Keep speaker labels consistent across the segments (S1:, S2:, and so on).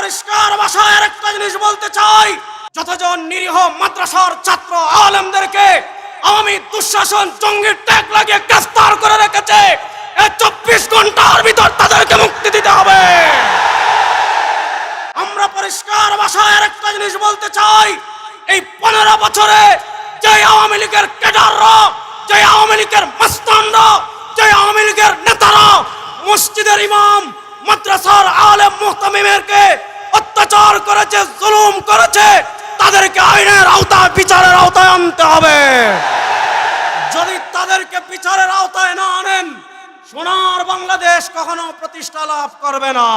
S1: পরিষ্কার ভাষায় একটা জিনিস বলতে চাই, যতজন নিরীহ মাদ্রাসার ছাত্র আলেমদেরকে আওয়ামী দুঃশাসন জঙ্গির ট্যাগ লাগিয়ে গ্রেফতার করে রেখেছে, এই 24 ঘন্টার ভিতর তাদেরকে মুক্তি দিতে হবে। আমরা পরিষ্কার ভাষায় একটা জিনিস বলতে চাই, এই 15 বছরে যে আওয়ামী লীগের ক্যাডাররা, যে আওয়ামী লীগের মাস্তানরা, যে আওয়ামী লীগের নেতারা মসজিদের ইমাম, মাদ্রাসার আলেম মুহতামিমদেরকে অত্যাচার করেছে, জুলুম করেছে, তাদেরকে আইনের আওতায়, বিচারের আওতায় আনতে হবে। যদি তাদেরকে বিচারের আওতায় না আনেন, সোনার বাংলাদেশ কখনো প্রতিষ্ঠা লাভ করবে না।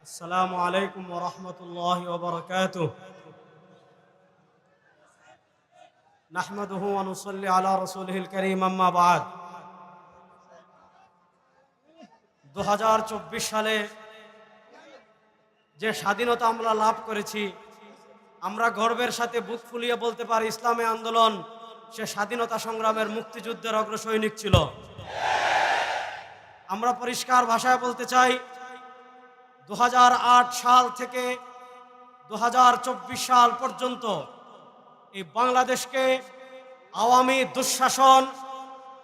S1: আসসালামু আলাইকুম ওয়া রাহমাতুল্লাহি ওয়া বারাকাতুহু। নাহমাদুহু ওয়া নুসাল্লি আলা রাসূলিহিল কারীম, আম্মা বা'দ। 2024 সালে যে স্বাধীনতা আমরা লাভ করেছি, আমরা গর্বের সাথে বুক ফুলিয়ে বলতে পারি ইসলামী আন্দোলন সে স্বাধীনতা সংগ্রামের মুক্তিযুদ্ধের অগ্রসৈনিক ছিল। আমরা পরিষ্কার ভাষায় বলতে চাই, 2008 সাল থেকে 2024 সাল পর্যন্ত এই বাংলাদেশকে আওয়ামী দুঃশাসন,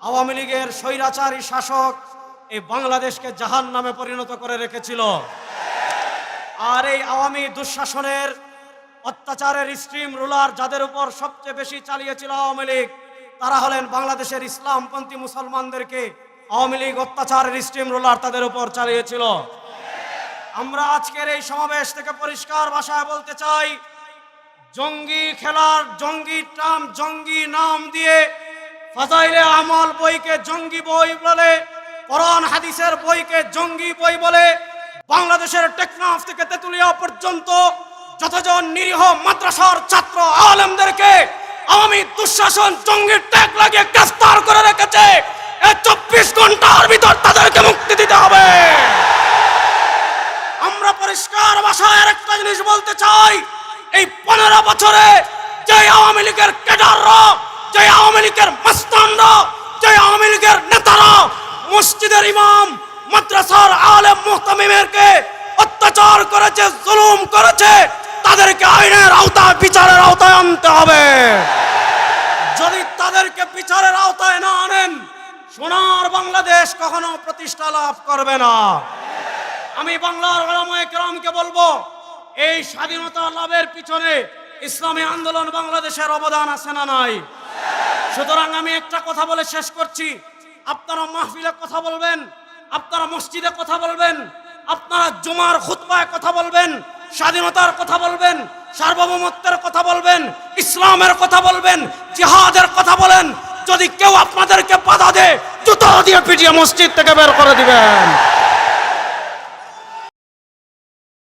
S1: আওয়ামী লীগের স্বৈরাচারী শাসক এই বাংলাদেশকে জাহান্নামে পরিণত করে রেখেছিল। আর এই আওয়ামী দুঃশাসনের অত্যাচারের স্ট্রিম রুলার যাদের উপর সবচেয়ে বেশি চালিয়েছিল আওয়ামী লীগ, তারা হলেন বাংলাদেশের ইসলামপন্থী মুসলমানদেরকে আওয়ামী লীগ অত্যাচারের স্ট্রিম রুলার তাদের উপর চালিয়েছিল। আমরা আজকের এই সমাবেশ থেকে পরিষ্কার ভাষায় বলতে চাই, জঙ্গি খেলার জঙ্গি ট্রাম, জঙ্গি নাম দিয়ে ফাজাইলে আমল বইকে জঙ্গি বই বলে, কোরআন হাদিসের বইকে জঙ্গি বই বলে, বাংলাদেশের টেকনাফ থেকে তেতুলিয়া পর্যন্ত যতজন নিরীহ মাদ্রাসার ছাত্র আলেমদেরকে আওয়ামী দুঃশাসন জঙ্গির ট্যাগ লাগিয়ে গ্রেফতার করে রেখেছে, এই 24 ঘন্টার ভিতর তাদেরকে মুক্তি দিতে হবে। আমরা পরিষ্কার ভাষায় একটা জিনিস বলতে চাই, এই 15 বছরে যে আওয়ামী লীগের ক্যাডাররা, যে আওয়ামী লীগের মাস্তানরা, যে আওয়ামী লীগের নেতারা মসজিদের ইমাম, মাদ্রাসার আলেম মুহতামিমদেরকে অত্যাচার করেছে, জুলুম করেছে, তাদেরকে আইনের আওতায়, বিচারের আওতায় আনতে হবে। যদি তাদেরকে বিচারের আওতায় না আনেন, সোনার বাংলাদেশ কখনো প্রতিষ্ঠা লাভ করবে না। আমি বাংলার উলামায়ে কেরামকে বলবো, এই স্বাধীনতা লাভের পিছনে ইসলামী আন্দোলন বাংলাদেশের অবদান আছে না নাই? সুতরাং আমি একটা কথা বলে শেষ করছি, আপনারা মাহফিলে কথা বলবেন, আপনারা মসজিদে কথা বলবেন, আপনারা জুমার খুতবায় কথা বলবেন, স্বাধীনতার কথা বলবেন, সার্বভৌমত্বের কথা বলবেন, ইসলামের কথা বলবেন, জিহাদের কথা বলেন। যদি কেউ আপনাদেরকে বাধা দেয়, জুতা দিয়ে পিটিয়ে মসজিদ থেকে বের করে দিবেন।